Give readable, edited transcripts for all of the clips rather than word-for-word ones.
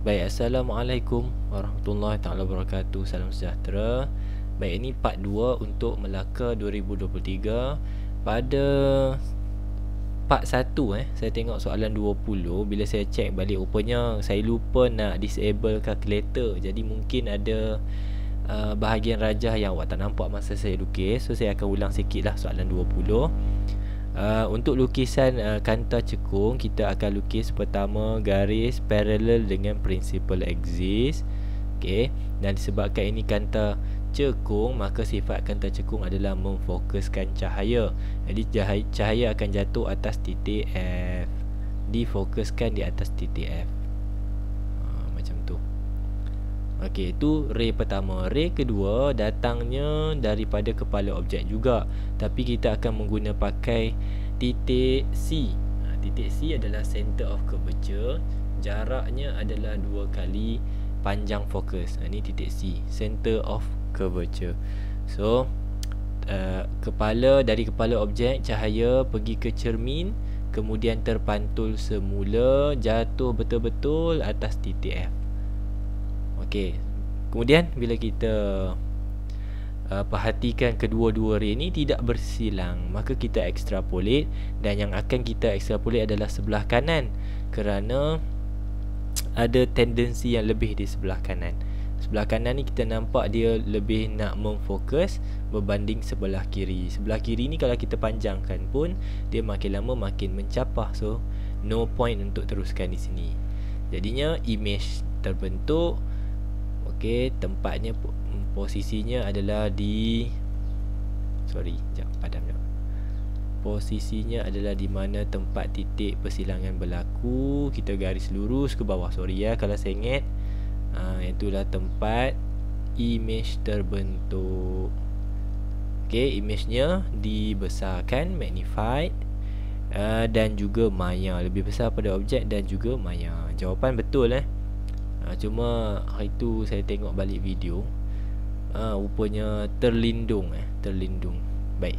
Baik, Assalamualaikum warahmatullahi taala wabarakatuh. Salam sejahtera. Baik, ini part 2 untuk Melaka 2023. Pada part 1 saya tengok soalan 20. Bila saya check balik, rupanya saya lupa nak disable calculator. Jadi mungkin ada bahagian rajah yang awak tak nampak masa saya lukis. So saya akan ulang sikit lah soalan 20. Untuk lukisan kanta cekung, kita akan lukis pertama garis paralel dengan principal axis. Okey, dan disebabkan ini kanta cekung, maka sifat kanta cekung adalah memfokuskan cahaya. Jadi cahaya akan jatuh atas titik F, difokuskan di atas titik F. Macam tu. Okey, itu ray pertama. Ray kedua datangnya daripada kepala objek juga, tapi kita akan pakai titik C. Titik C adalah center of curvature. Jaraknya adalah 2 kali panjang fokus. Ini titik C, center of curvature. So dari kepala objek, cahaya pergi ke cermin, kemudian terpantul semula, jatuh betul-betul atas titik F. Okey, kemudian bila kita perhatikan kedua-dua ray ni tidak bersilang, maka kita extrapolate, dan yang akan kita extrapolate adalah sebelah kanan, kerana ada tendensi yang lebih di sebelah kanan. Sebelah kanan ni kita nampak dia lebih nak memfokus berbanding sebelah kiri. Sebelah kiri ni kalau kita panjangkan pun dia makin lama makin mencapah. So no point untuk teruskan di sini. Jadinya image terbentuk. Okey, tempatnya, posisinya adalah di posisinya adalah di mana tempat titik persilangan berlaku. Kita garis lurus ke bawah. Kalau saya ingat, itulah tempat image terbentuk. Okey, imagenya dibesarkan, magnified, dan juga maya, lebih besar pada objek dan juga maya. Jawapan betul cuma hari tu saya tengok balik video, rupanya terlindung. Baik,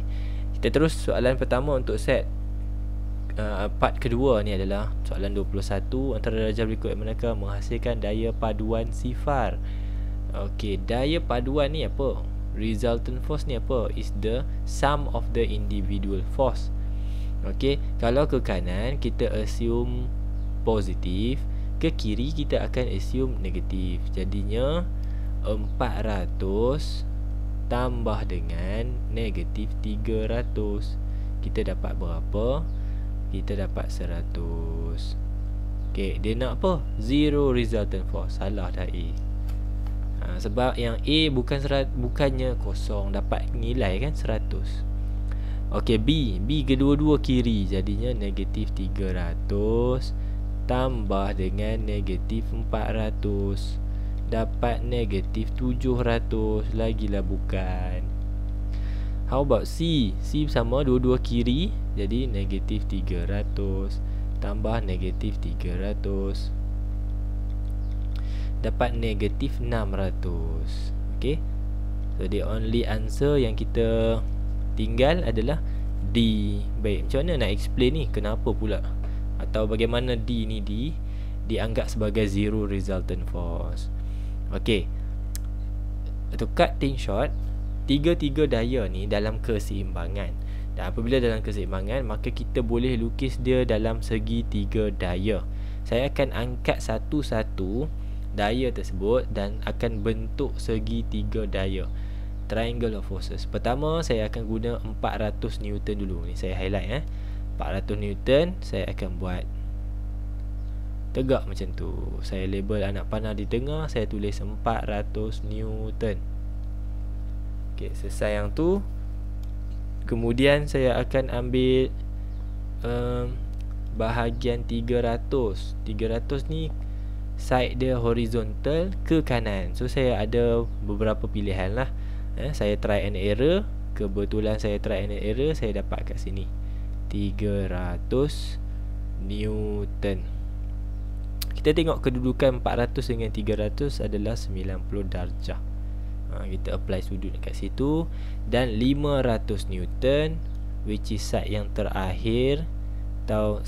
kita terus soalan pertama untuk set part kedua ni adalah soalan 21. Antara darjah berikut yang manakah menghasilkan daya paduan sifar? Okey, daya paduan ni apa? Resultant force ni apa? Is the sum of the individual force. Okey, kalau ke kanan kita assume positif, ke kiri kita akan assume negatif. Jadinya 400 tambah dengan negatif 300, kita dapat berapa? Kita dapat 100. Okey, dia nak apa? Zero resultant force. Salah dah A. Sebab yang A bukannya kosong, dapat nilai kan 100. Okey, B kedua-dua kiri, jadinya negatif 300 tambah dengan negatif 400, dapat negatif 700. Lagilah bukan. How about C? C sama dua-dua kiri, jadi negatif 300 tambah negatif 300, dapat negatif 600. Okay, so the only answer yang kita tinggal adalah D. Baik, macam mana nak explain ni? Kenapa pula? Atau bagaimana D ni dianggap sebagai zero resultant force? Okay, to cut things short, tiga-tiga daya ni dalam keseimbangan. Dan apabila dalam keseimbangan, maka kita boleh lukis dia dalam segi tiga daya. Saya akan angkat satu-satu daya tersebut dan akan bentuk segi tiga daya, triangle of forces. Pertama, saya akan guna 400 Newton dulu. Ni saya highlight 400 Newton. Saya akan buat tegak macam tu. Saya label anak panah di tengah, saya tulis 400 Newton. Okey, selesai yang tu. Kemudian saya akan ambil bahagian 300. 300 ni side dia horizontal ke kanan. So saya ada beberapa pilihan lah. Saya try and error. Kebetulan saya try and error, saya dapat kat sini 300 Newton. Kita tengok kedudukan 400 dengan 300 adalah 90 darjah. Kita apply sudut dekat situ. Dan 500 Newton, which is side yang terakhir, atau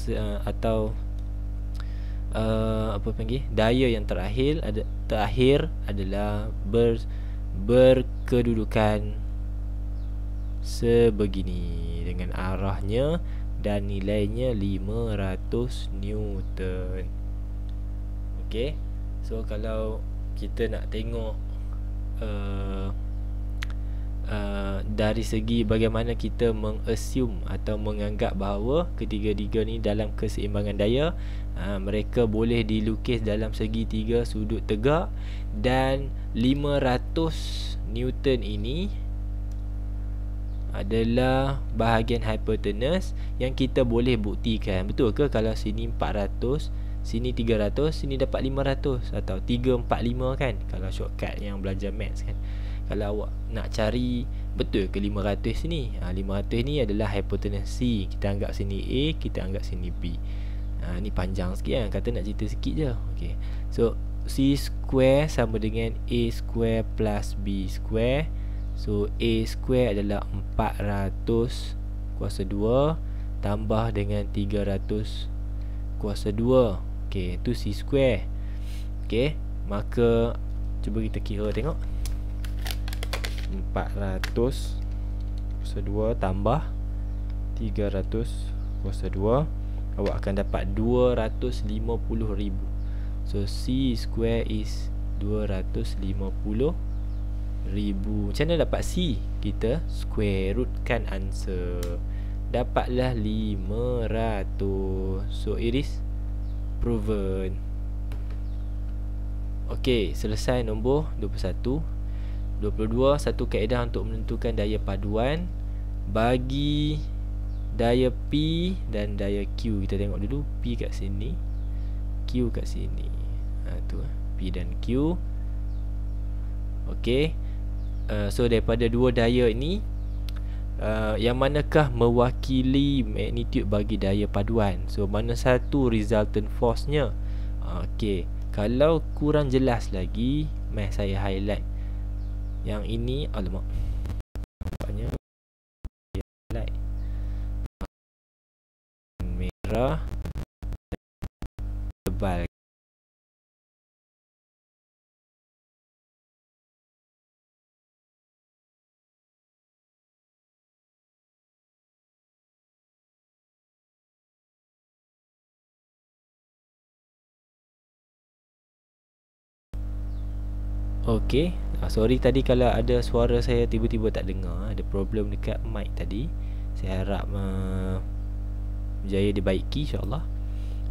apa panggil, daya yang terakhir adalah berkedudukan sebegini dengan arahnya dan nilainya 500 Newton. Okey. So kalau kita nak tengok dari segi bagaimana kita mengassume atau menganggap bahawa ketiga-tiga ni dalam keseimbangan daya, mereka boleh dilukis dalam segitiga sudut tegak, dan 500 Newton ini adalah bahagian hypotenuse yang kita boleh buktikan. Betul ke kalau sini 400, sini 300, sini dapat 500 atau 345 kan, kalau shortcut yang belajar maths kan. Kalau awak nak cari betul ke 500 ni, 500 ni adalah hypotenuse C. Kita anggap sini A, kita anggap sini B. Ni panjang sikit kan, kata nak cerita sikit je. Okay. So C square sama dengan A square plus B square. So A square adalah 400 kuasa 2 tambah dengan 300 kuasa 2. Okay, itu C square. Okay, maka cuba kita kira tengok. 400 kuasa 2 tambah 300 kuasa 2, awak akan dapat 250,000. So C square is 250,000. Macam mana dapat C? Kita square rootkan answer, dapatlah 500. So it is proven. Okey, selesai nombor 21. 22, satu kaedah untuk menentukan daya paduan bagi daya P dan daya Q. Kita tengok dulu P kat sini, Q kat sini. Tu P dan Q. Okey. So daripada dua daya ini, yang manakah mewakili magnitude bagi daya paduan? So mana satu resultant force-nya? Okey, kalau kurang jelas lagi, mari saya highlight yang ini. Alamak, nampaknya highlight merah tebal. Okey, sorry tadi kalau ada suara saya tiba-tiba tak dengar, ada problem dekat mic tadi. Saya harap berjaya dibaiki insya-Allah.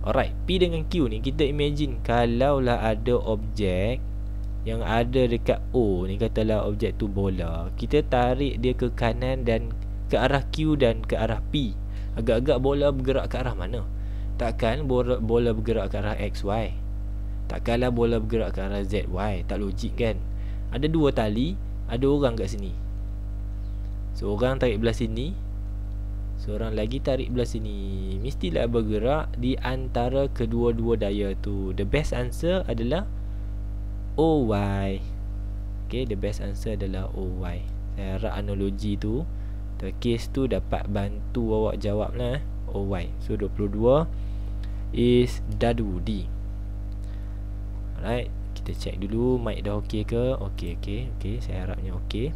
Alright, P dengan Q ni kita imagine kalaulah ada objek yang ada dekat O ni, katalah objek tu bola, kita tarik dia ke kanan dan ke arah Q dan ke arah P. Agak-agak bola bergerak ke arah mana? Takkan bola bergerak ke arah XY. Takkanlah bola bergerak ke arah ZY. Tak logik kan? Ada dua tali, ada orang kat sini. Seorang tarik belah sini, seorang lagi tarik belah sini. Mestilah bergerak di antara kedua-dua daya tu. The best answer adalah OY. Okay, the best answer adalah OY. Saya harap analogi tu, case tu dapat bantu awak jawab lah. OY. So 22 is dadu D. Alright, kita check dulu mic dah okey ke? Okey, saya harapnya okey.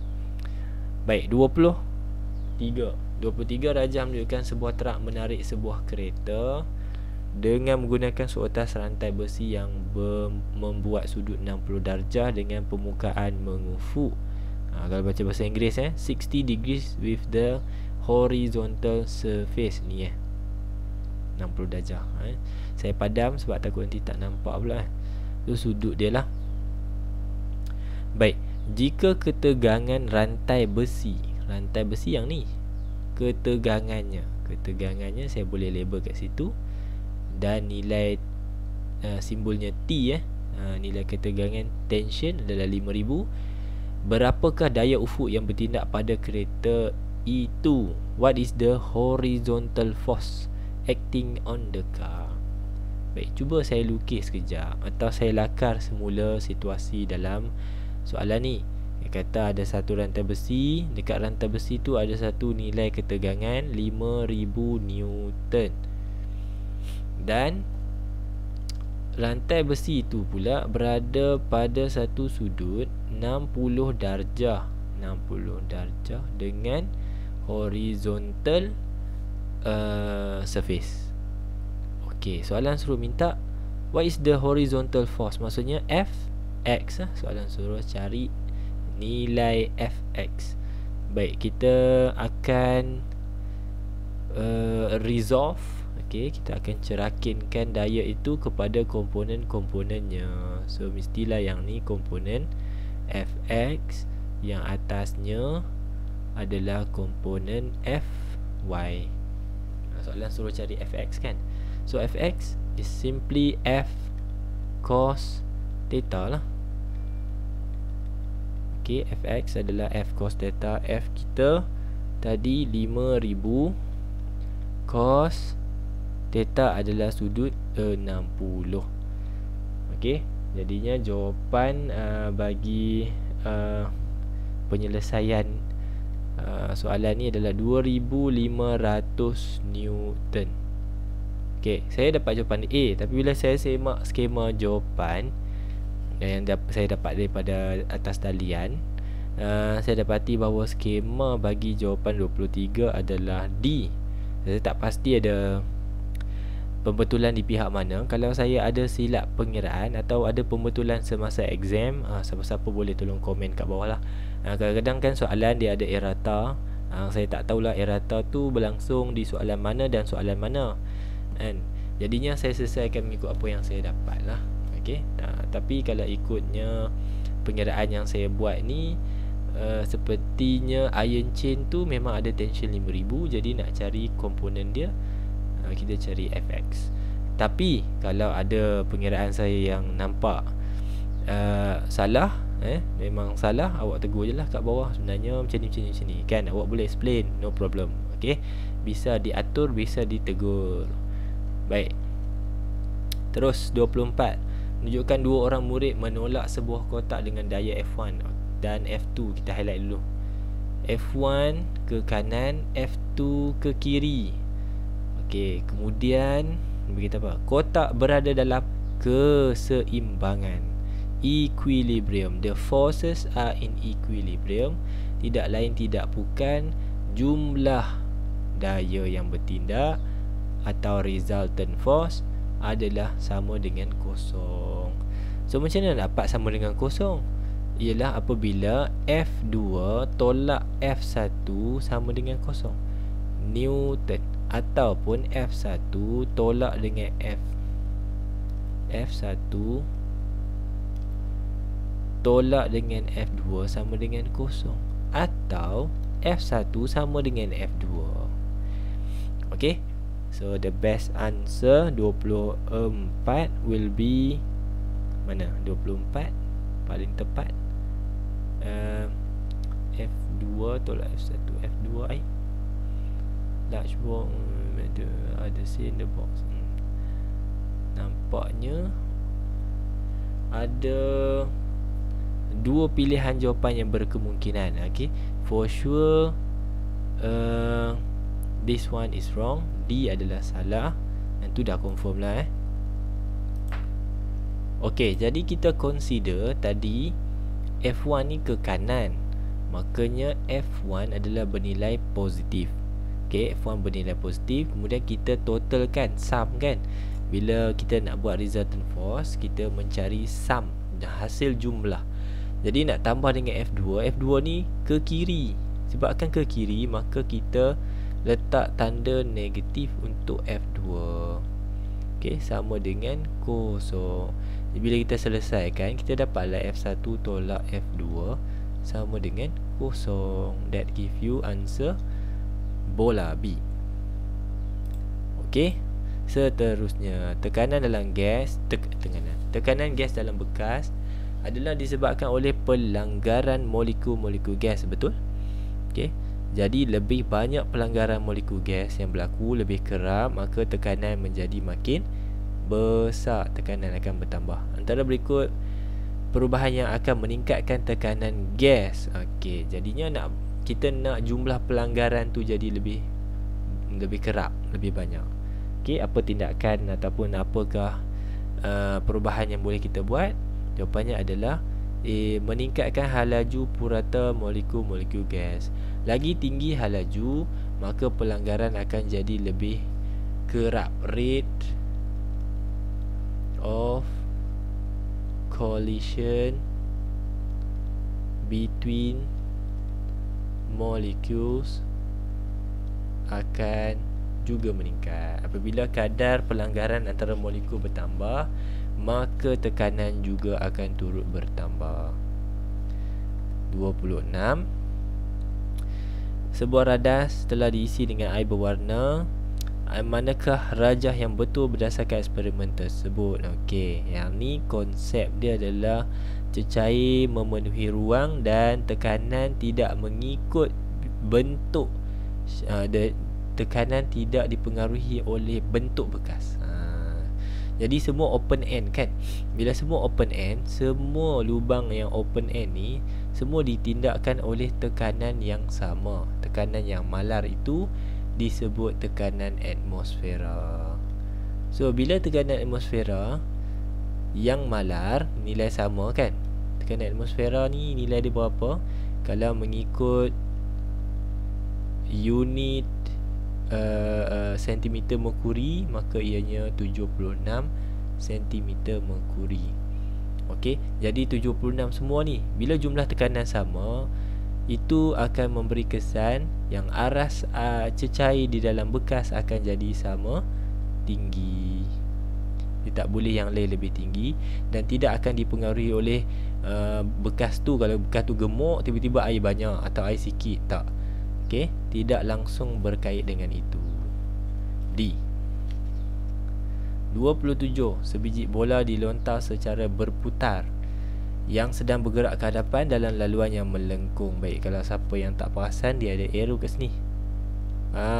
Baik, 23 rajah menunjukkan sebuah truk menarik sebuah kereta dengan menggunakan seutas rantai besi yang membuat sudut 60 darjah dengan permukaan mengufuk. Kalau baca bahasa Inggeris 60 degrees with the horizontal surface ni 60 darjah. Saya padam sebab takut nanti tak nampak pula. Itu sudut dia lah. Baik, jika ketegangan rantai besi yang ni, ketegangannya saya boleh label kat situ, dan nilai simbolnya T nilai ketegangan tension adalah 5000. Berapakah daya ufuk yang bertindak pada kereta itu? What is the horizontal force acting on the car? Baik, cuba saya lukis sekejap atau saya lakar semula situasi dalam soalan ni. Dia kata ada satu rantai besi, dekat rantai besi tu ada satu nilai ketegangan 5000 Newton. Dan rantai besi itu pula berada pada satu sudut 60 darjah dengan horizontal surface. Okey, soalan suruh minta what is the horizontal force, maksudnya Fx lah. Soalan suruh cari nilai Fx. Baik, kita akan resolve. Okey, kita akan cerakinkan daya itu kepada komponen-komponennya. So mestilah yang ni komponen Fx, yang atasnya adalah komponen Fy. Soalan suruh cari Fx kan. So Fx is simply F cos theta lah. Okay, Fx adalah F cos theta. F kita tadi 5000, cos theta adalah sudut 60. Okay, jadinya jawapan bagi penyelesaian soalan ni adalah 2500 Newton. Okay, saya dapat jawapan A, tapi bila saya semak skema jawapan yang saya dapat daripada atas talian, saya dapati bahawa skema bagi jawapan 23 adalah D. Saya tak pasti ada pembetulan di pihak mana. Kalau saya ada silap pengiraan atau ada pembetulan semasa exam, siapa-siapa boleh tolong komen kat bawah lah. Kadang-kadang kan soalan dia ada errata. Saya tak tahulah errata tu berlangsung di soalan mana dan soalan mana kan. Jadinya saya selesaikan mengikut apa yang saya dapat lah. Okay. Tapi kalau ikutnya pengiraan yang saya buat ni, sepertinya ion chain tu memang ada tension 5000. Jadi nak cari komponen dia, kita cari Fx. Tapi kalau ada pengiraan saya yang nampak salah, memang salah, awak tegur je lah kat bawah. Sebenarnya macam ni kan, awak boleh explain, no problem. Okay, bisa diatur, bisa ditegur. Baik, terus 24. Menunjukkan dua orang murid menolak sebuah kotak dengan daya F1 dan F2. Kita highlight dulu. F1 ke kanan, F2 ke kiri. Okey, kemudian berita apa? Kotak berada dalam keseimbangan, equilibrium. The forces are in equilibrium. Tidak lain tidak bukan jumlah daya yang bertindak atau resultant force adalah sama dengan kosong. So macam mana dapat sama dengan kosong? Ialah apabila F2 tolak F1 sama dengan kosong, Newton. Ataupun F1 tolak dengan F1 tolak dengan F2 sama dengan kosong, atau F1 sama dengan F2. Okay, so the best answer 24 will be mana? 24 paling tepat. F2 tolak F1. F2 large box ada say in the box. Nampaknya ada dua pilihan jawapan yang berkemungkinan. Okay, for sure this one is wrong. D adalah salah. Yang tu dah confirm lah. Okay, jadi kita consider tadi F1 ni ke kanan, makanya F1 adalah bernilai positif. Okay, F1 bernilai positif. Kemudian kita totalkan, sum kan. Bila kita nak buat resultant force, kita mencari sum, hasil jumlah. Jadi nak tambah dengan F2. F2 ni ke kiri. Sebabkan ke kiri, maka kita letak tanda negatif untuk F2. Okay, sama dengan kosong. Bila kita selesaikan, kita dapatlah F1 tolak F2 sama dengan kosong. That give you answer bola B. Okey, seterusnya tekanan dalam gas, tekanan gas dalam bekas adalah disebabkan oleh pelanggaran molekul-molekul gas, betul? Okey, jadi lebih banyak pelanggaran molekul gas yang berlaku, lebih kerap, maka tekanan menjadi makin besar, tekanan akan bertambah. Antara berikut perubahan yang akan meningkatkan tekanan gas. Okey, jadinya kita nak jumlah pelanggaran tu jadi lebih kerap, lebih banyak. Okey, apa tindakan ataupun apakah perubahan yang boleh kita buat? Jawapannya adalah meningkatkan halaju purata molekul-molekul gas. Lagi tinggi halaju, maka pelanggaran akan jadi lebih kerap. Rate of collision between molecules akan juga meningkat. Apabila kadar pelanggaran antara molekul bertambah, maka tekanan juga akan turut bertambah. 26. Sebuah radas telah diisi dengan air berwarna. Manakah rajah yang betul berdasarkan eksperimen tersebut? Okey, yang ni konsep dia adalah cecair memenuhi ruang dan tekanan tidak mengikut bentuk. Tekanan tidak dipengaruhi oleh bentuk bekas. Jadi semua open end kan. Bila semua open end, semua lubang yang open end ni semua ditindakkan oleh tekanan yang sama. Tekanan yang malar itu disebut tekanan atmosfera. So bila tekanan atmosfera yang malar nilai sama kan. Tekanan atmosfera ni nilai dia berapa? Kalau mengikut unit sentimeter merkuri, maka ianya 76 sentimeter merkuri. Okey, jadi 76 semua ni. Bila jumlah tekanan sama, itu akan memberi kesan yang aras cecair di dalam bekas akan jadi sama tinggi. Dia tak boleh yang lain lebih tinggi dan tidak akan dipengaruhi oleh bekas tu. Kalau bekas tu gemuk, tiba-tiba air banyak atau air sikit, tak. Okey, tidak langsung berkait dengan itu. D. 27. Sebiji bola dilontar secara berputar yang sedang bergerak ke hadapan dalam laluan yang melengkung. Baik, kalau siapa yang tak perasan, dia ada arrow kat sini.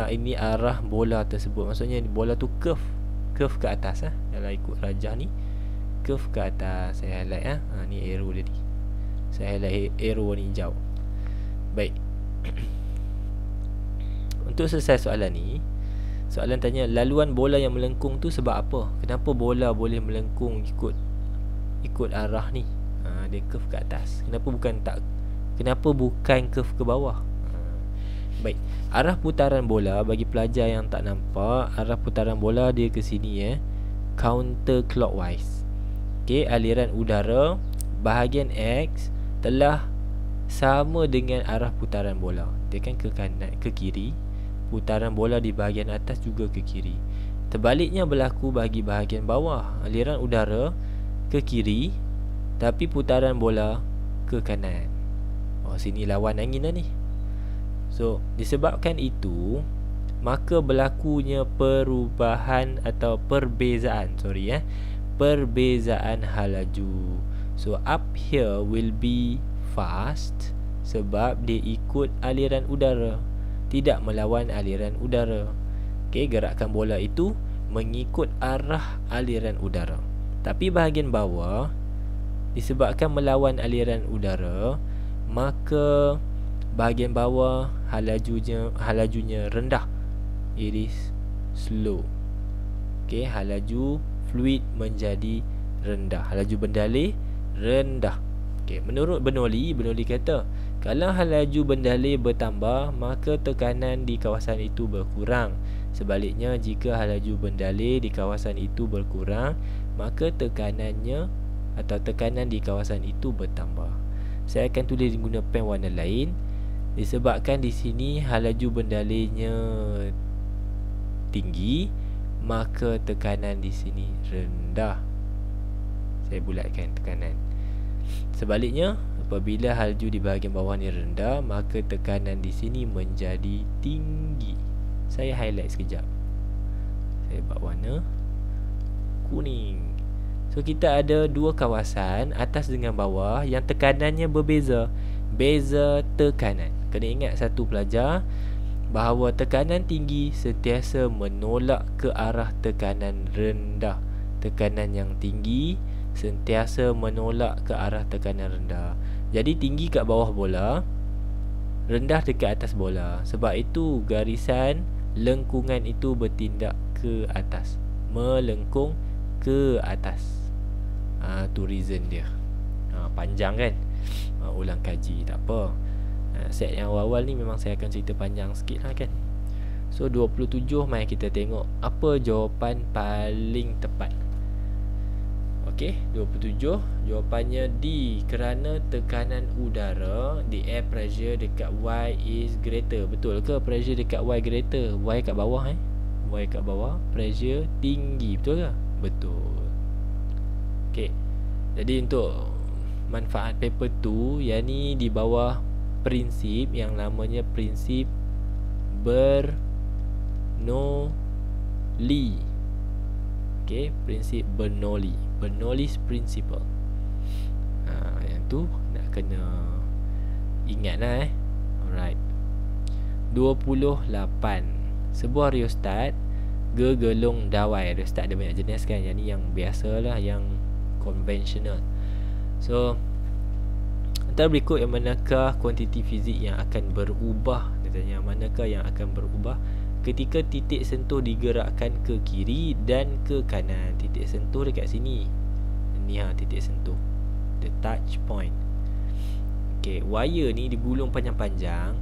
Ini arah bola tersebut. Maksudnya bola tu curve ke atas. Kalau ikut rajah ni, curve ke atas. Saya highlight. Ni arrow dia ni. Saya highlight arrow warna hijau. Baik. Untuk selesai soalan ni, soalan tanya laluan bola yang melengkung tu sebab apa? Kenapa bola boleh melengkung ikut arah ni? Dia curve ke atas. Kenapa bukan curve ke bawah? Baik, arah putaran bola bagi pelajar yang tak nampak, arah putaran bola dia ke sini counter clockwise. Okey, aliran udara bahagian X telah sama dengan arah putaran bola. Dia kan ke kanan, ke kiri. Putaran bola di bahagian atas juga ke kiri. Terbaliknya berlaku bagi bahagian bawah. Aliran udara ke kiri, tapi putaran bola ke kanan. Sini lawan angin dah ni. So, disebabkan itu, maka berlakunya perubahan atau perbezaan halaju. So, up here will be fast sebab dia ikut aliran udara, tidak melawan aliran udara. Okey, gerakan bola itu mengikut arah aliran udara. Tapi bahagian bawah disebabkan melawan aliran udara, maka bahagian bawah halajunya rendah. It is slow. Okey, halaju fluid menjadi rendah. Halaju bendalih rendah. Okey, menurut Bernoulli kata, kalau halaju bendalih bertambah, maka tekanan di kawasan itu berkurang. Sebaliknya, jika halaju bendalih di kawasan itu berkurang, maka tekanan di kawasan itu bertambah. Saya akan tulis guna pen warna lain. Disebabkan di sini halaju bendalihnya tinggi, maka tekanan di sini rendah. Saya bulatkan tekanan. Sebaliknya, apabila halaju di bahagian bawah ni rendah, maka tekanan di sini menjadi tinggi. Saya highlight sekejap. Saya buat warna kuning. So, kita ada dua kawasan, atas dengan bawah, yang tekanannya berbeza. Beza tekanan. Kena ingat satu pelajar, bahawa tekanan tinggi sentiasa menolak ke arah tekanan rendah. Tekanan yang tinggi sentiasa menolak ke arah tekanan rendah. Jadi tinggi kat bawah bola, rendah dekat atas bola. Sebab itu garisan lengkungan itu bertindak ke atas, melengkung ke atas. Tu reason dia. Panjang kan, ulang kaji, tak apa. Set yang awal-awal ni memang saya akan cerita panjang sikit lah kan. So 27, mari kita tengok apa jawapan paling tepat. Okey, 27 jawapannya D. Kerana tekanan udara, the air pressure dekat Y is greater. Betul ke pressure dekat Y greater? Y kat bawah Y kat bawah, pressure tinggi, betul ke? Betul. Okey. Jadi untuk manfaat paper 2, yang ni di bawah prinsip yang namanya prinsip Bernoulli. Okey, prinsip Bernoulli's principle. Yang tu nak kena ingat lah Alright. 28. Sebuah rheostat gegelung dawai. Rheostat ada banyak jenis kan. Yang ni yang biasa lah, yang konvensional. So antara berikut yang manakah kuantiti fizik yang akan berubah? Dia tanya manakah yang akan berubah ketika titik sentuh digerakkan ke kiri dan ke kanan. Titik sentuh dekat sini. Ni titik sentuh, the touch point. Okay, wire ni digulung panjang-panjang,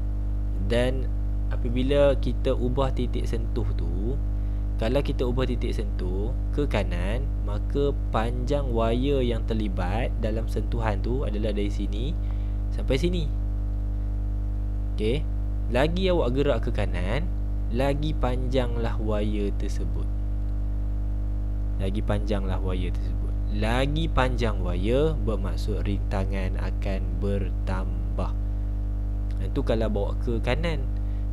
dan apabila kita ubah titik sentuh tu, kalau kita ubah titik sentuh ke kanan, maka panjang wire yang terlibat dalam sentuhan tu adalah dari sini sampai sini. Okey, lagi awak gerak ke kanan, lagi panjanglah wire tersebut. Lagi panjanglah wire tersebut. Lagi panjang wire bermaksud rintangan akan bertambah. Itu kalau bawa ke kanan.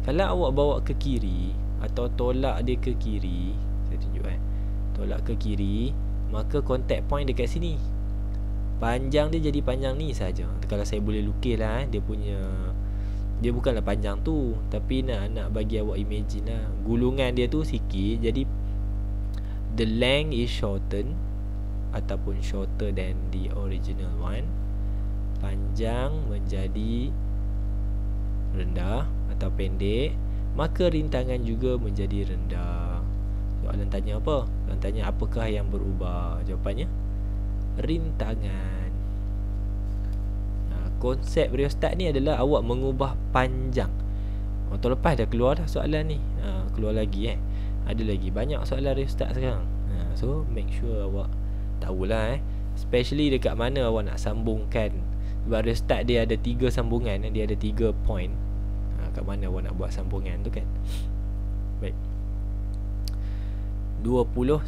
Kalau awak bawa ke kiri atau tolak dia ke kiri, saya tunjuk tolak ke kiri, maka contact point dekat sini. Panjang dia jadi panjang ni saja. Kalau saya boleh lukis lah dia punya, dia bukanlah panjang tu, tapi nak bagi awak imagine lah. Gulungan dia tu sikit, jadi the length is shortened ataupun shorter than the original one. Panjang menjadi rendah atau pendek, maka rintangan juga menjadi rendah. Soalan tanya apa? Soalan tanya apakah yang berubah? Jawapannya rintangan. Konsep rheostat ni adalah awak mengubah panjang. Tahun lepas dah keluar dah soalan ni. Keluar lagi ada lagi banyak soalan rheostat sekarang. So make sure awak tahulah especially dekat mana awak nak sambungkan. Sebab rheostat dia ada 3 sambungan, dia ada 3 point. Kat mana awak nak buat sambungan tu kan. Baik. 29.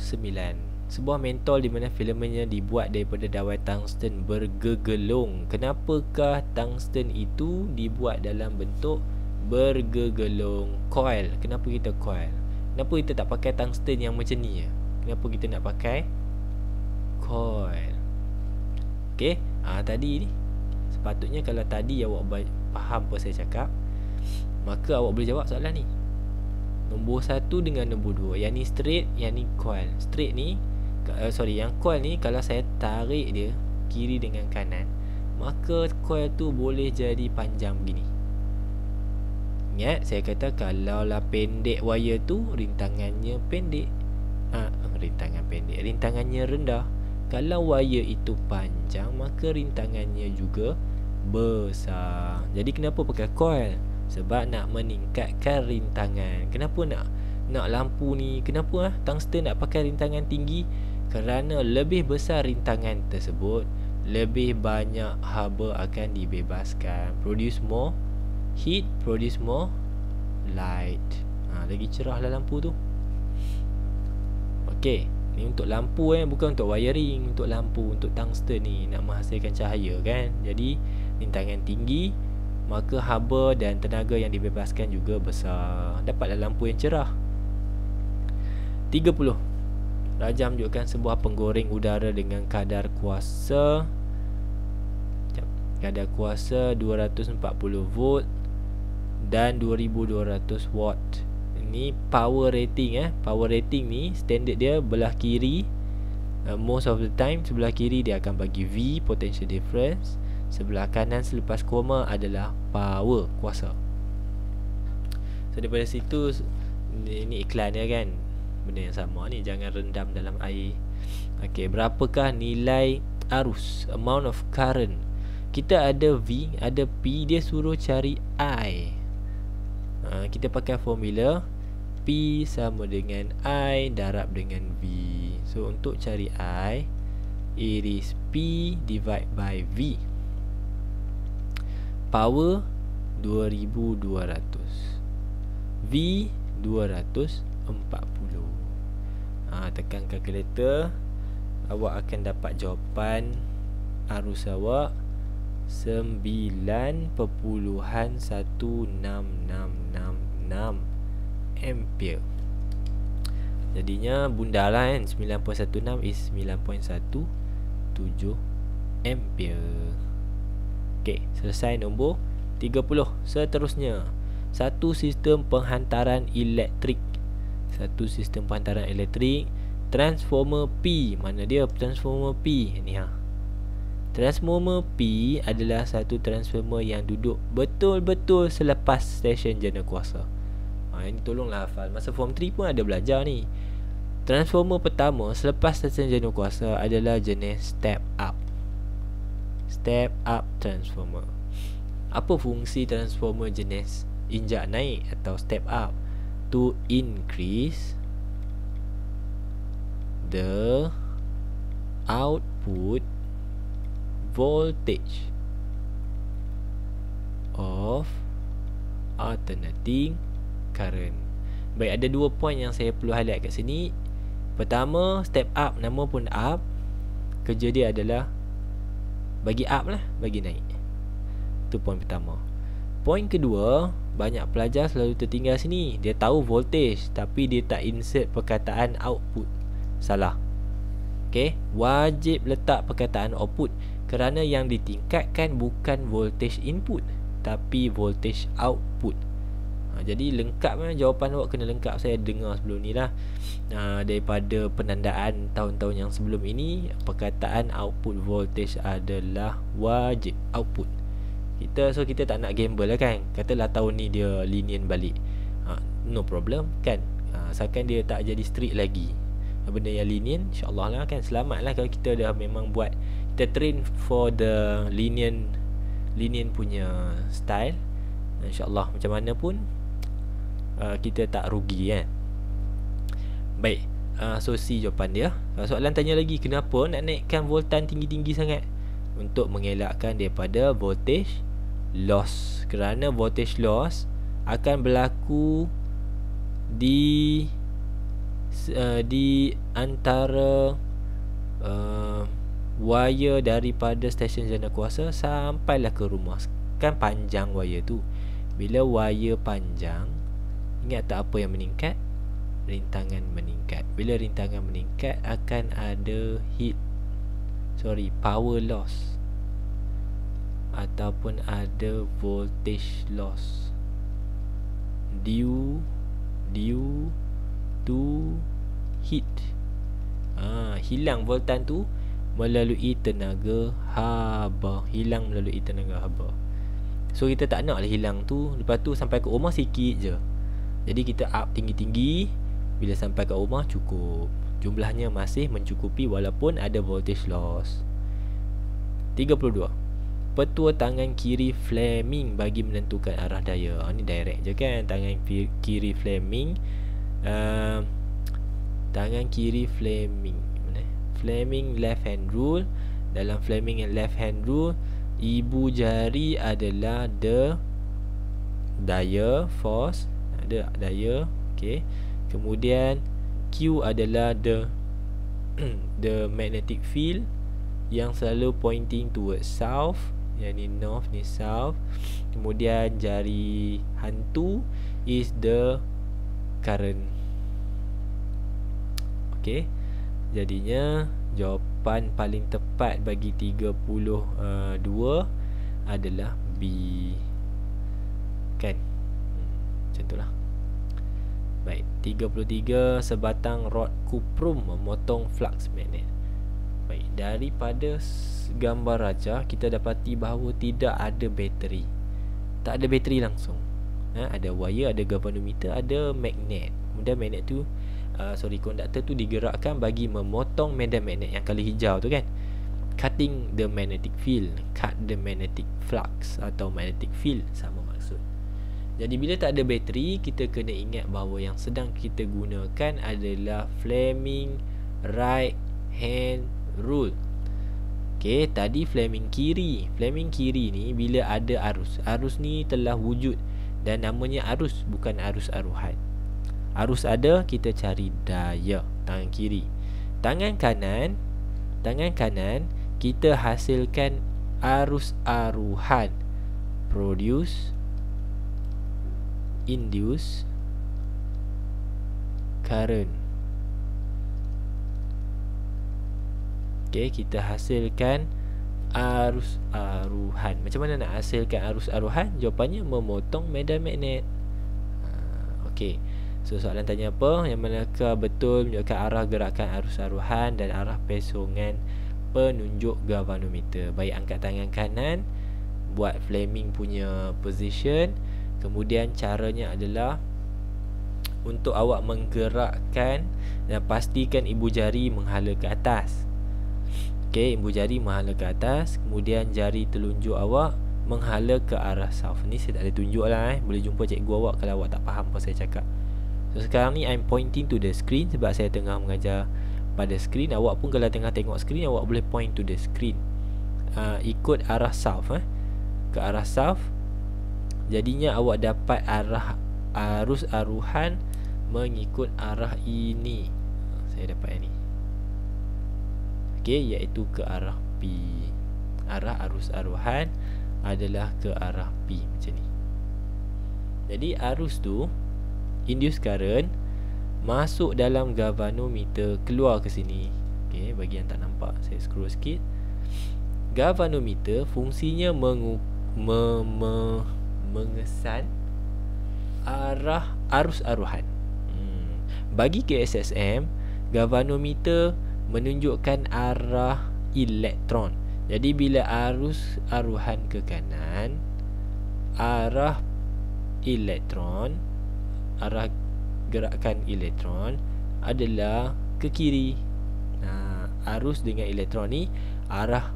Sebuah mentol di mana filamennya dibuat daripada dawai tungsten bergegelung. Kenapakah tungsten itu dibuat dalam bentuk bergegelung? Coil. Kenapa kita coil? Kenapa kita tak pakai tungsten yang macam ni ya? Kenapa kita nak pakai coil? Okey, tadi ni sepatutnya kalau tadi awak faham apa saya cakap, maka awak boleh jawab soalan ni. Nombor 1 dengan nombor 2. Yang ni straight, yang ni coil. Straight ni yang coil ni kalau saya tarik dia kiri dengan kanan, maka coil tu boleh jadi panjang begini. Ingat saya kata kalau lah pendek wire tu, rintangannya pendek. Rintangannya rendah. Kalau wire itu panjang, maka rintangannya juga besar. Jadi kenapa pakai coil? Sebab nak meningkatkan rintangan. Kenapa nak lampu ni, kenapa tungsten nak pakai rintangan tinggi? Kerana lebih besar rintangan tersebut, lebih banyak haba akan dibebaskan. Produce more heat, produce more light. Lagi cerahlah lampu tu. Okey, ni untuk lampu bukan untuk wiring. Untuk lampu, untuk tungsten ni nak menghasilkan cahaya kan. Jadi rintangan tinggi, maka haba dan tenaga yang dibebaskan juga besar. Dapatlah lampu yang cerah. 30. Rajah menunjukkan sebuah penggoreng udara dengan kadar kuasa 240 volt dan 2200 watt. Ini power rating Power rating ni standard dia belah kiri, most of the time sebelah kiri dia akan bagi V, potential difference. Sebelah kanan selepas koma adalah power, kuasa. So daripada situ, ini iklan dia kan, benda yang sama ni, jangan rendam dalam air Okey, berapakah nilai arus, amount of current? Kita ada V, ada P, dia suruh cari I. Kita pakai formula P sama dengan I darab dengan V. So untuk cari I, it is P divide by V. Power 2200, V 240. Tekan kalkulator, awak akan dapat jawapan arus awak 9.1666 ampere. Jadinya bunda lah kan, 9.16 is 9.17 ampere. Okey, selesai nombor 30. Seterusnya, satu sistem penghantaran elektrik. Transformer P. Mana dia transformer P ni Transformer P adalah satu transformer yang duduk betul-betul selepas stesen jana kuasa. Ini tolonglah hafal. Masa form 3 pun ada belajar ni. Transformer pertama selepas stesen jana kuasa adalah jenis step up. Step up transformer. Apa fungsi transformer jenis injak naik atau step up? To increase the output voltage of alternating current. Baik, ada dua point yang saya perlu highlight kat sini. Pertama, step up, nama pun up. Kerja dia adalah bagi up lah, bagi naik. Itu point pertama. Point kedua, banyak pelajar selalu tertinggal sini. Dia tahu voltage tapi dia tak insert perkataan output. Salah. Okay, wajib letak perkataan output, kerana yang ditingkatkan bukan voltage input tapi voltage output. Jadi lengkap lah, jawapan awak kena lengkap. Saya dengar sebelum ni lah, daripada penandaan tahun-tahun yang sebelum ini, perkataan output voltage adalah wajib output. So kita tak nak gamble lah kan. Katalah tahun ni dia lenient balik, no problem kan. Asalkan dia tak jadi strict lagi, benda yang lenient, insyaAllah lah kan. Selamat lah kalau kita dah memang buat, kita train for the lenient punya style. InsyaAllah macam mana pun kita tak rugi kan. Baik, so C jawapan dia. Soalan tanya lagi, kenapa nak naikkan voltan tinggi-tinggi sangat? Untuk mengelakkan daripada voltage loss. Kerana voltage loss akan berlaku di antara wire daripada stesen jana kuasa sampailah ke rumah. Kan panjang wire tu. Bila wire panjang, ingat tak apa yang meningkat? Rintangan meningkat. Bila rintangan meningkat, akan ada power loss ataupun ada voltage loss due to heat. Hilang voltan tu melalui tenaga haba. So kita tak nak lah hilang tu. Lepas tu sampai ke rumah sikit je. Jadi kita up tinggi-tinggi. Bila sampai ke rumah cukup, jumlahnya masih mencukupi walaupun ada voltage loss. 32. Petua tangan kiri Fleming bagi menentukan arah daya. Ni direct je kan. Tangan kiri Fleming, tangan kiri Fleming, Fleming left hand rule. Dalam Fleming left hand rule, ibu jari adalah the daya, force, ada daya. Okay. Kemudian Q adalah the magnetic field yang selalu pointing towards south. Yang ni north, ni south. Kemudian jari hantu is the current. Okay. Jadinya jawapan paling tepat bagi 32 adalah B. Kan? Macam tu lah. Baik, 33. Sebatang rod kuprum memotong flux magnet. Baik, daripada gambar raja kita dapati bahawa tidak ada bateri. Tak ada bateri langsung. Ada wire, ada galvanometer, ada magnet. Kemudian magnet tu konduktor tu digerakkan bagi memotong medan magnet yang color hijau tu kan. Cutting the magnetic field, cut the magnetic flux atau magnetic field, sama maksud. Jadi bila tak ada bateri, kita kena ingat bahawa yang sedang kita gunakan adalah Fleming right hand rule. Okey, tadi Fleming kiri. Fleming kiri ni bila ada arus. Arus ni telah wujud dan namanya arus, bukan arus aruhan. Arus ada, kita cari daya, tangan kiri. Tangan kanan kita hasilkan arus aruhan. Produce, induce current. Okey, kita hasilkan arus aruhan. Macam mana nak hasilkan arus aruhan? Jawapannya memotong medan magnet. Okey. So soalan tanya apa? Yang manakah betul menunjukkan arah gerakan arus aruhan dan arah pesongan penunjuk galvanometer. Baik, angkat tangan kanan, buat Fleming punya position. Kemudian caranya adalah untuk awak menggerakkan dan pastikan ibu jari menghala ke atas. Okey, ibu jari menghala ke atas, kemudian jari telunjuk awak menghala ke arah south. Ni saya tak ada tunjuk lah boleh jumpa cikgu awak kalau awak tak faham apa saya cakap. So sekarang ni I'm pointing to the screen sebab saya tengah mengajar pada screen. Awak pun kalau tengah tengok screen, awak boleh point to the screen. Ikut arah south ke arah south. Jadinya awak dapat arah arus aruhan mengikut arah ini. Saya dapat yang ni. Okey, iaitu ke arah P. Arah arus aruhan adalah ke arah P macam ni. Jadi arus tu, induced current, masuk dalam galvanometer, keluar ke sini. Okey, bagi yang tak nampak, saya scroll sikit. Galvanometer fungsinya mengesan arah arus aruhan. Bagi KSSM, galvanometer menunjukkan arah elektron. Jadi bila arus aruhan ke kanan, arah elektron, arah gerakan elektron adalah ke kiri. Arus dengan elektron ni arah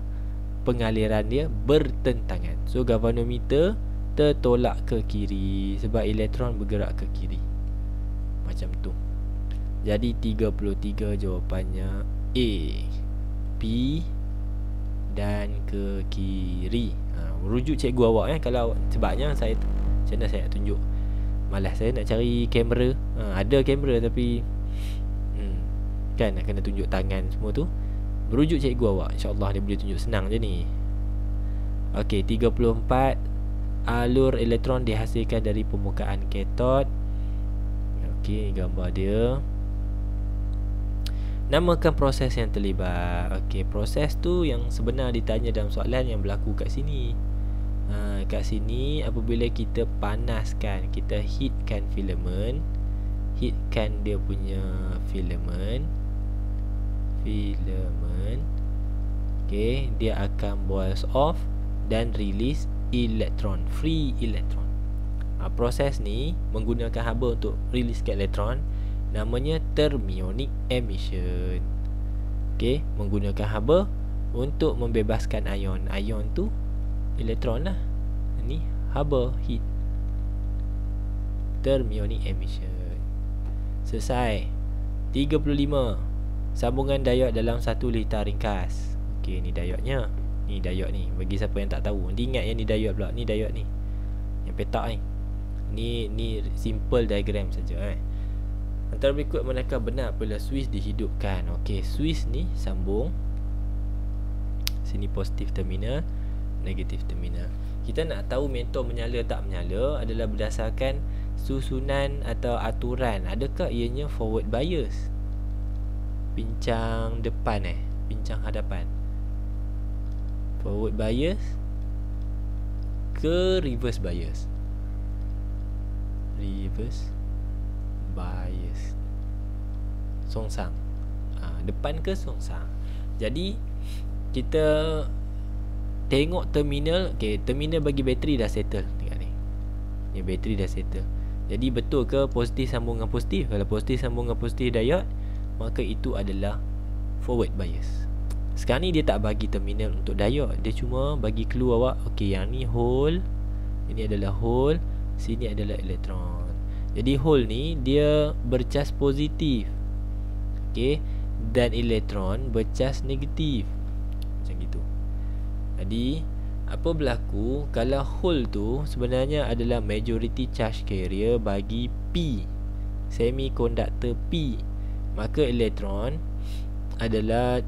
pengaliran dia bertentangan. So galvanometer tertolak ke kiri sebab elektron bergerak ke kiri. Macam tu. Jadi 33 jawapannya A, P dan ke kiri. Rujuk cikgu awak kalau sebabnya saya macam mana saya nak tunjuk. Malas saya nak cari kamera. Ada kamera tapi kan nak kena tunjuk tangan semua tu. Berujuk cikgu awak, InsyaAllah dia boleh tunjuk senang je ni. Okey, 34. Alur elektron dihasilkan dari permukaan katod. Okey, gambar dia. Namakan proses yang terlibat. Okey, proses tu yang sebenar ditanya dalam soalan yang berlaku kat sini. Kat sini apabila kita panaskan, kita heatkan filament, heatkan dia punya filament. Okey, dia akan boils off dan release elektron, free elektron. Proses ni menggunakan haba untuk release ke elektron, namanya thermionic emission. Okey, menggunakan haba untuk membebaskan ion. Ion tu elektron lah. Ni haba, heat. Thermionic emission. Selesai. 35. Sambungan diod dalam 1 liter ringkas. Okey, ni diodnya. Ni diod ni. Bagi siapa yang tak tahu, nanti ingat yang ni diod pula. Ni diod ni, yang petak ni. Ni simple diagram saja. Antara berikut manakah benar apabila switch dihidupkan? Okey, switch ni sambung. Sini positif terminal, negatif terminal. Kita nak tahu mentor menyala tak menyala adalah berdasarkan susunan atau aturan. Adakah ianya forward bias, pincang depan pincang hadapan, forward bias ke reverse bias? Reverse bias, songsang. Depan ke songsang. Jadi kita tengok terminal. Okey, terminal bagi bateri dah settle. Tengok ni. Ni bateri dah settle. Jadi betul ke positif sambung dengan positif? Kalau positif sambung dengan positif diode, maka itu adalah forward bias. Sekarang ni dia tak bagi terminal untuk diode, dia cuma bagi clue awak, okey, yang ni hole, ini adalah hole, sini adalah elektron. Jadi hole ni dia bercas positif, okey, dan elektron bercas negatif. Macam gitu. Jadi apa berlaku kalau hole tu sebenarnya adalah majority charge carrier bagi P, semiconductor P, maka elektron adalah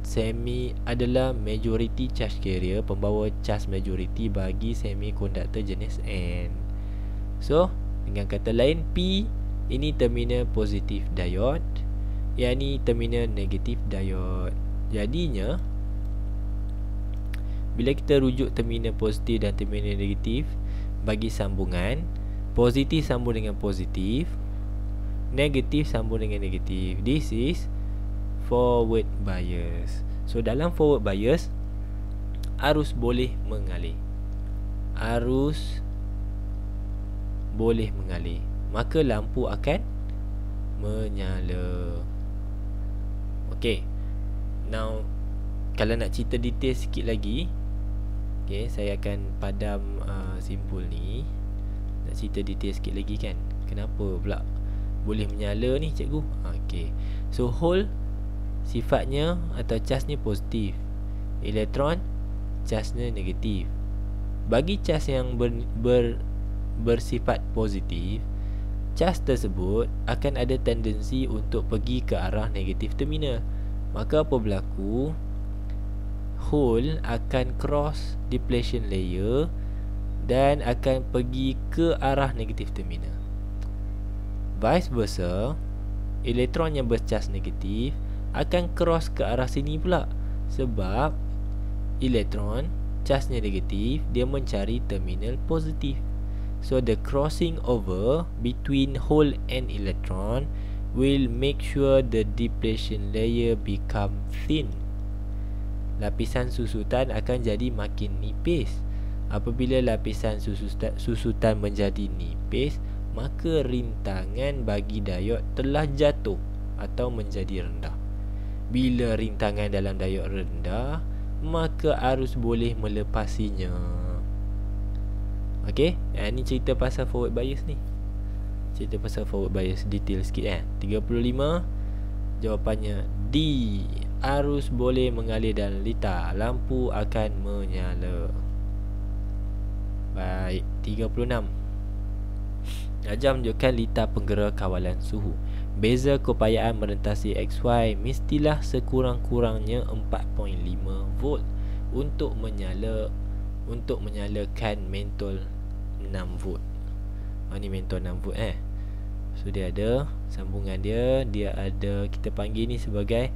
majority charge carrier, pembawa charge majority bagi semiconductor jenis N. So dengan kata lain, P ini terminal positif diode, yang ni terminal negatif diode. Jadinya bila kita rujuk terminal positif dan terminal negatif bagi sambungan, positif sambung dengan positif, negatif sambung dengan negatif. This is forward bias. So dalam forward bias, arus boleh mengalir. Arus boleh mengalir, maka lampu akan menyala. Okay, now kalau nak cerita detail sikit lagi, okay, saya akan padam simbol ni. Nak cerita detail sikit lagi kan, kenapa pula boleh menyala ni cikgu? Okay, so hole sifatnya atau charge-nya positif, elektron charge-nya negatif. Bagi charge yang bersifat positif, charge tersebut akan ada tendensi untuk pergi ke arah negatif terminal. Maka apa berlaku? Hole akan cross depletion layer dan akan pergi ke arah negatif terminal. Vice versa, elektron yang bercas negatif akan cross ke arah sini pula, sebab elektron charge-nya negatif, dia mencari terminal positif. So the crossing over between hole and electron will make sure the depletion layer become thin. Lapisan susutan akan jadi makin nipis. Apabila lapisan susutan menjadi nipis, maka rintangan bagi diode telah jatuh atau menjadi rendah. Bila rintangan dalam diode rendah, maka arus boleh melepasinya. Okey, ini cerita pasal forward bias ni. Cerita pasal forward bias detail sikit kan. 35, jawapannya D. Arus boleh mengalir dalam litar, lampu akan menyala. Baik, 36. Ajar menunjukkan litar penggera kawalan suhu. Beza keupayaan merentasi XY mestilah sekurang-kurangnya 4.5 volt untuk menyalakan mentol 6 volt. Ini mentol 6 volt So dia ada sambungan dia ada, kita panggil ni sebagai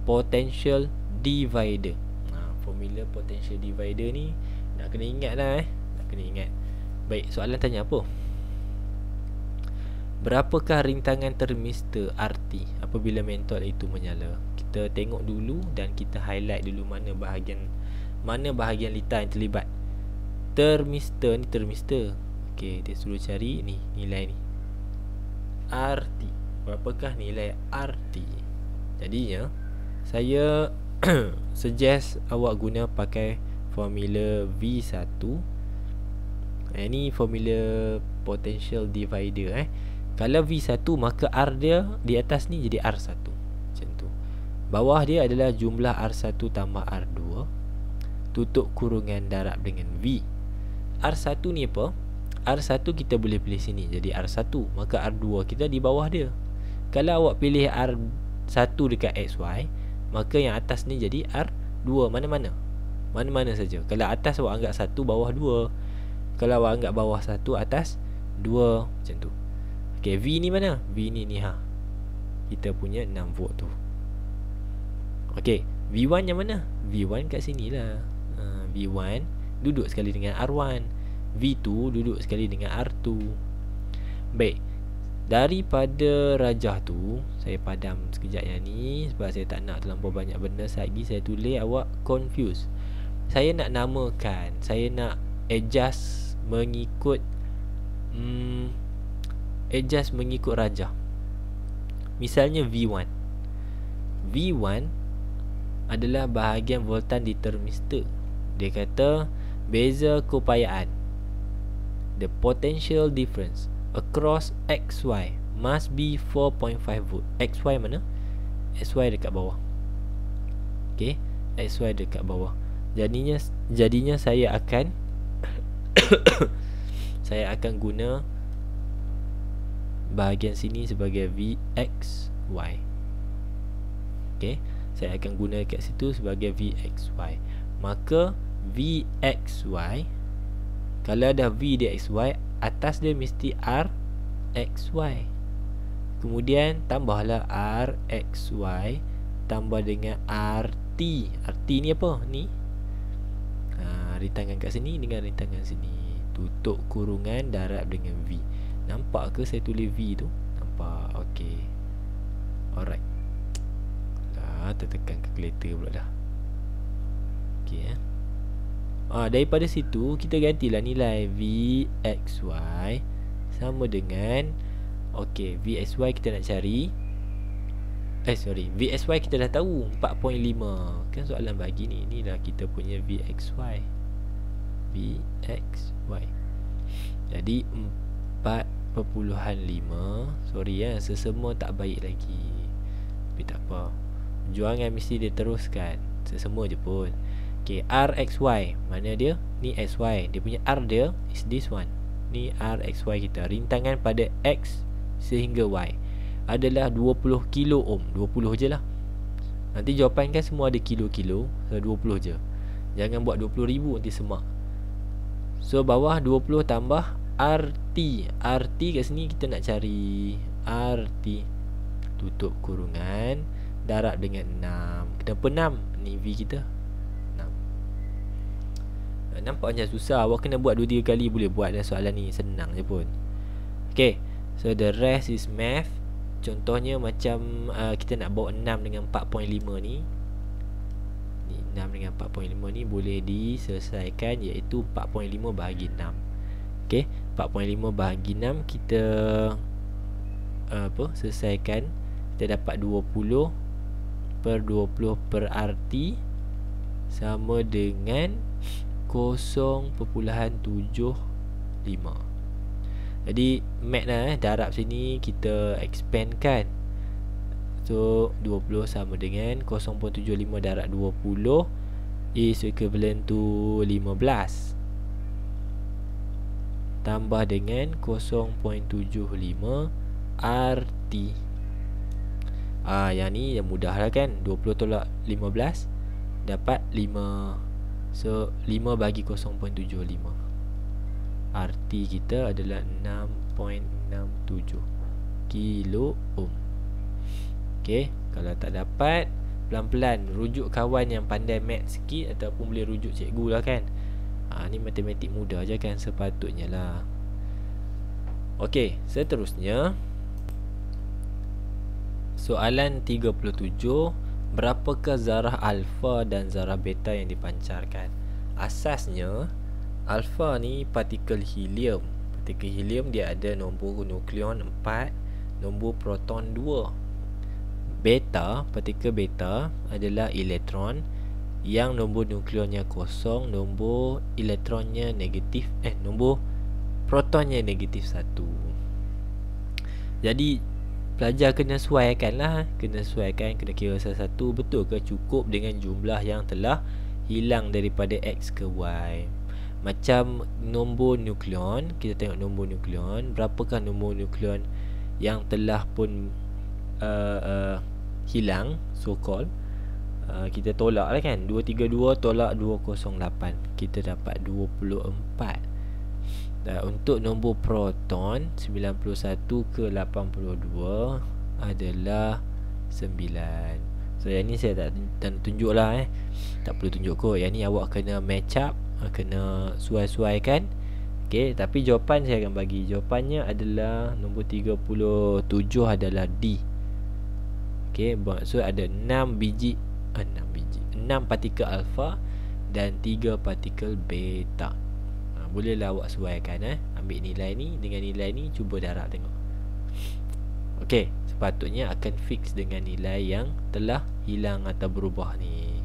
potential divider. Formula potential divider ni nak kena ingat lah nak kena ingat. Baik, soalan tanya apa? Berapakah rintangan termistor RT apabila mentol itu menyala? Kita tengok dulu dan kita highlight dulu mana bahagian litar yang terlibat. Termistor ni, termistor. Okey, dia suruh cari ni nilai ni. RT. Berapakah nilai RT? Jadinya saya suggest awak guna pakai formula V1. Ini formula potential divider. Kalau V1 maka R dia di atas ni jadi R1. Macam tu. Bawah dia adalah jumlah R1 tambah R2 tutup kurungan darab dengan V. R1 ni apa? R1 kita boleh pilih sini jadi R1, maka R2 kita di bawah dia. Kalau awak pilih R1 dekat XY, maka yang atas ni jadi R2 mana-mana. Mana-mana saja. Kalau atas awak anggap 1, bawah 2. Kalau awak anggap bawah 1, atas 2. Macam tu. Okay, V ni mana? V ni kita punya 6 volt tu. Okay, V1 yang mana? V1 kat sini lah. V1 duduk sekali dengan R1, V2 duduk sekali dengan R2. Baik, daripada rajah tu saya padam sekejap yang ni sebab saya tak nak terlampau banyak benda lagi saya tulis awak confuse. Saya nak namakan, saya nak adjust mengikut adjust mengikut rajah. Misalnya V1 adalah bahagian voltan deterministor. Dia kata beza keupayaan, the potential difference across XY must be 4.5 volt. XY mana? XY dekat bawah. Okay, XY dekat bawah. Jadinya saya akan saya akan guna bahagian sini sebagai VXY. Okay, saya akan guna kat situ sebagai VXY. Maka VXY, kalau ada V di XY, atas dia mesti RXY. Kemudian tambahlah RXY tambah dengan RT. RT ni apa? Ni rintangan kat sini dengan rintangan sini. Tutup kurungan darab dengan V. Nampak ke saya tulis V tu? Nampak. Okey. Alright. Tertekan kalkulator pula dah. Okey daripada situ kita gantilah nilai VXY sama dengan VXY kita nak cari VXY kita dah tahu 4.5. Kan soalan bagi ni. Inilah kita punya VXY. Jadi 4.5. Sesemua tak baik lagi. Tapi tak apa, perjuangan mesti dia teruskan. Sesemua je pun. RXY, mana dia? Ni XY. Dia punya R dia is this one. Ni RXY kita. Rintangan pada X sehingga Y adalah 20 kilo ohm. 20 je lah. Nanti jawapan kan semua ada kilo-kilo. So 20 je. Jangan buat 20,000 nanti semak. So bawah 20 tambah RT. RT kat sini kita nak cari RT. Tutup kurungan darab dengan 6. Kenapa 6? Ni V kita 6. Nampak macam susah. Awak kena buat 2-3 kali boleh buat dah soalan ni. Senang je pun. Okay, so the rest is math. Contohnya macam kita nak bawa 6 dengan 4.5 ni. 6 dengan 4.5 ni boleh diselesaikan, iaitu 4.5 bahagi 6. Okay, 4.5 bahagi 6 kita selesaikan. Kita dapat 20 per 20 per RT sama dengan 0.75. Jadi mat lah darab sini kita expand kan. So 20 sama dengan 0.75 darab 20 is equivalent to 15 tambah dengan 0.75 RT. Yang ni yang mudah lah kan. 20 tolak 15 dapat 5. So 5 bagi 0.75. RT kita adalah 6.67 kilo ohm. Okay, kalau tak dapat, pelan-pelan rujuk kawan yang pandai math sikit, ataupun boleh rujuk cikgu lah kan. Ni matematik mudah je kan, sepatutnya lah. Okay, seterusnya soalan 37. Berapakah zarah alfa dan zarah beta yang dipancarkan? Asasnya alfa ni partikel helium. Partikel helium dia ada nombor nukleon 4, nombor proton 2. Beta, partikel beta adalah elektron yang nombor nukleonnya kosong, nombor elektronnya negatif, nombor protonnya negatif 1. Jadi pelajar kena sesuaikan lah. Kena sesuaikan, kena kira salah satu. Betul ke cukup dengan jumlah yang telah hilang daripada X ke Y. Macam nombor nukleon, kita tengok nombor nukleon. Berapakah nombor nukleon yang telah pun hilang, so called. Kita tolak lah kan. 232 tolak 208, kita dapat 24. Dan untuk nombor proton 91 ke 82 adalah 9. So yang ni saya tak tunjuk lah tak perlu tunjuk kot. Yang ni awak kena match up, kena sesuai-sesuaikan. Okay, tapi jawapan saya akan bagi. Jawapannya adalah nombor 37 adalah D. Okay, maksud ada 6 partikel alfa dan 3 partikel beta. Bolehlah awak sesuaikan. Ambil nilai ni dengan nilai ni, cuba darab tengok. Okey, sepatutnya akan fix dengan nilai yang telah hilang atau berubah ni.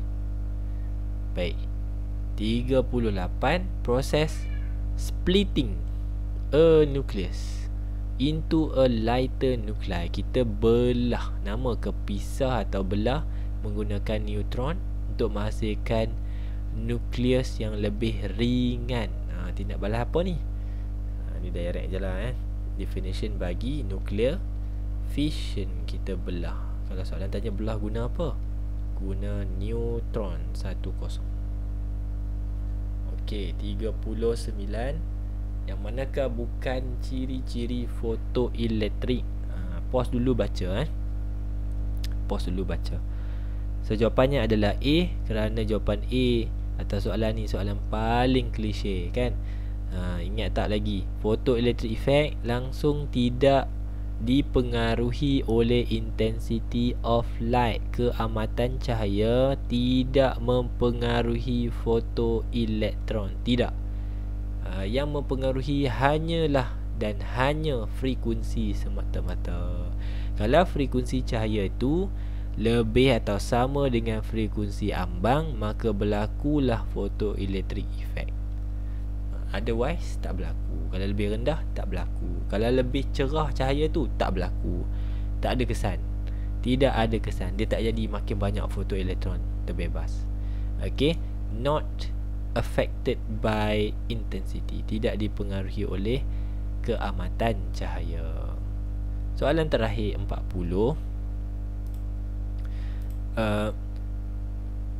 Baik. 38, proses splitting a nucleus into a lighter nuclei. Kita belah, nama kepisah atau belah menggunakan neutron untuk menghasilkan nukleus yang lebih ringan. Tindak balas apa ni? Ni direct je lah Definition bagi nuclear fission, kita belah. Kalau soalan tanya belah guna apa? Guna neutron 10. Okey, 39. Yang manakah bukan ciri-ciri fotoelektrik? Pause dulu baca Pause dulu baca. So jawapannya adalah A, kerana jawapan A atas soalan ni soalan paling klise kan. Ingat tak lagi, photoelectric effect langsung tidak dipengaruhi oleh intensity of light. Keamatan cahaya tidak mempengaruhi fotoelektron, tidak. Yang mempengaruhi hanyalah dan hanya frekuensi semata-mata. Kalau frekuensi cahaya itu lebih atau sama dengan frekuensi ambang, maka berlakulah photoelectric effect. Otherwise tak berlaku. Kalau lebih rendah tak berlaku. Kalau lebih cerah cahaya tu tak berlaku. Tak ada kesan. Tidak ada kesan. Dia tak jadi makin banyak fotoelektron terbebas. Okay, not affected by intensity. Tidak dipengaruhi oleh keamatan cahaya. Soalan terakhir 40.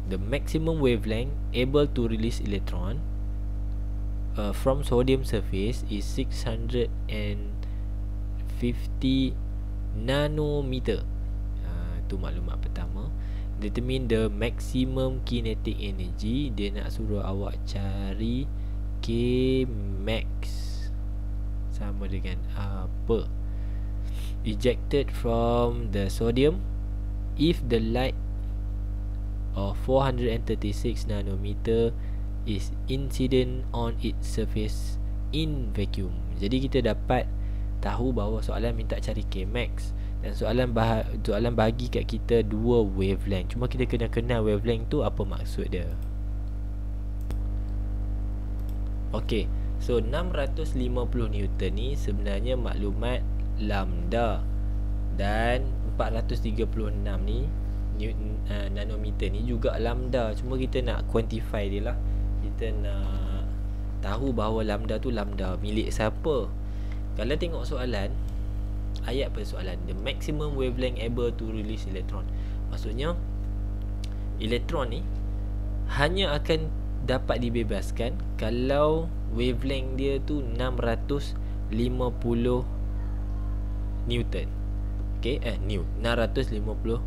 The maximum wavelength able to release electron from sodium surface is 650 nanometer. Itu maklumat pertama. Determine the maximum kinetic energy. Dia nak suruh awak cari K max sama dengan apa? Ejected from the sodium if the light of 436 nanometer is incident on its surface in vacuum. Jadi kita dapat tahu bahawa soalan minta cari K-max dan soalan bagi kat kita dua wavelength. Cuma kita kena kenal wavelength tu apa maksud dia. Okey, so 650 Newton ni sebenarnya maklumat lambda, dan 436 ni nanometer ni juga lambda. Cuma kita nak quantify dia lah. Kita nak tahu bahawa lambda tu lambda milik siapa. Kalau tengok soalan, ayat pada soalan, the maximum wavelength able to release electron, maksudnya elektron ni hanya akan dapat dibebaskan kalau wavelength dia tu 650 Newton. Okay, 650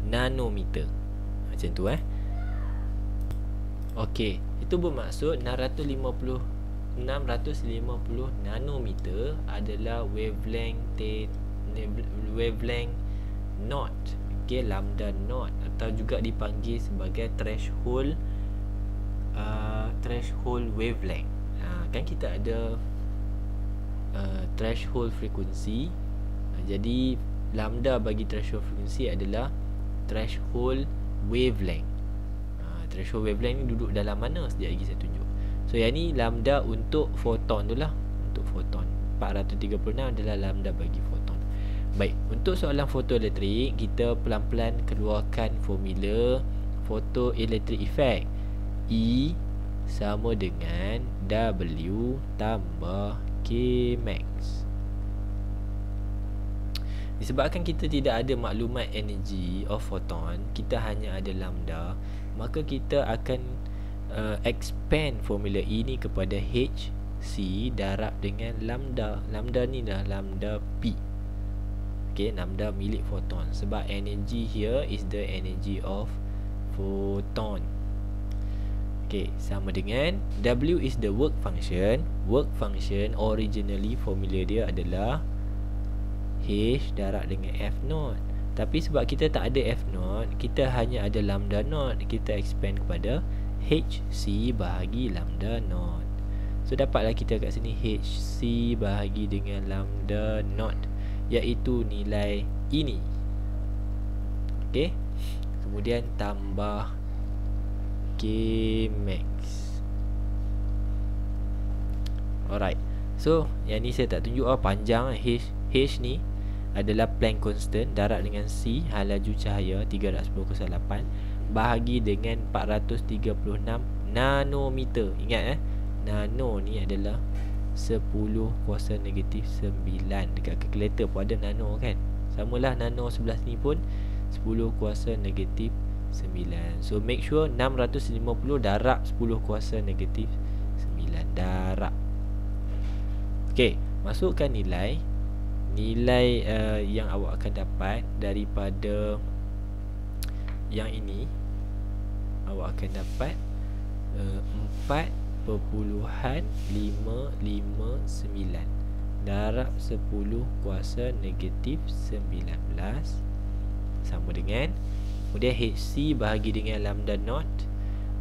nanometer. Macam tu Okey, itu bermaksud 650 nanometer adalah wavelength naught. Okey, lambda naught, atau juga dipanggil sebagai threshold wavelength. Kan kita ada threshold frekuensi. Jadi lambda bagi threshold frekuensi adalah threshold wavelength. Threshold wavelength ni duduk dalam mana? Sekejap lagi saya tunjuk. So yang ni lambda untuk foton tu lah. Untuk foton 436 adalah lambda bagi foton. Baik, untuk soalan fotoelektrik, kita pelan-pelan keluarkan formula photoelectric effect. E sama dengan W tambah K max. Disebabkan kita tidak ada maklumat energy of photon, kita hanya ada lambda, maka kita akan expand formula E ni kepada H C darab dengan lambda. Lambda ni dah lambda P. Okay, lambda milik photon. Sebab energy here is the energy of photon. Okay, sama dengan W is the work function. Work function originally formula dia adalah H darab dengan F naught. Tapi sebab kita tak ada F naught, kita hanya ada lambda naught. Kita expand kepada HC bahagi lambda naught. So dapatlah kita kat sini HC bahagi dengan lambda naught. iaitu nilai ini. Okey. Kemudian tambah Kmax. Alright. So yang ni saya tak tunjuk panjang. H ni adalah Planck constant, darat dengan C, laju cahaya 310/8 bahagi dengan 436 nanometer. Ingat nano ni adalah 10 kuasa negatif 9. Dekat kalkulator pun ada nano kan. Samalah nano sebelah sini pun 10 kuasa negatif 9. So make sure 650 darab 10 kuasa negatif 9 darab. Okey, masukkan nilai yang awak akan dapat daripada yang ini. Awak akan dapat 4.559 darab 10 kuasa negatif 19 sama dengan, kemudian HC bahagi dengan lambda naught,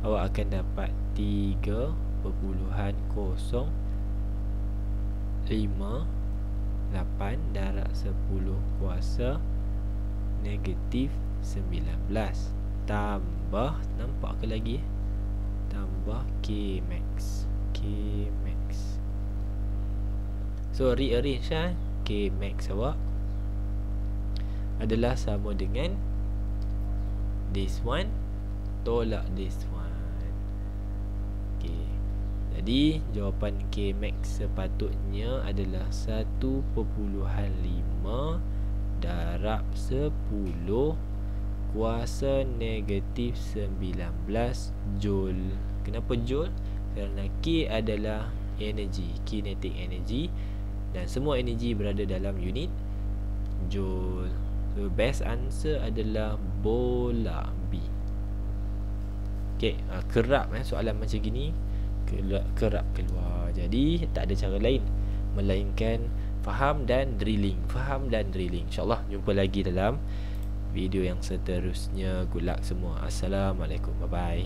awak akan dapat 3.058 darab 10 kuasa negatif 19 tambah, nampak ke lagi tambah Kmax. So rearrange Kmax awak adalah sama dengan this one tolak this one. Okay. Jadi jawapan Kmax sepatutnya adalah 1.5 darab 10 kuasa negatif 19 Joule. Kenapa Joule? Kerana K adalah energy, kinetic energy, dan semua energy berada dalam unit Joule. So best answer adalah bola B. Okay, kerap soalan macam gini kerap keluar. Jadi tak ada cara lain melainkan faham dan drilling. InsyaAllah jumpa lagi dalam video yang seterusnya. Good luck semua. Assalamualaikum. Bye bye.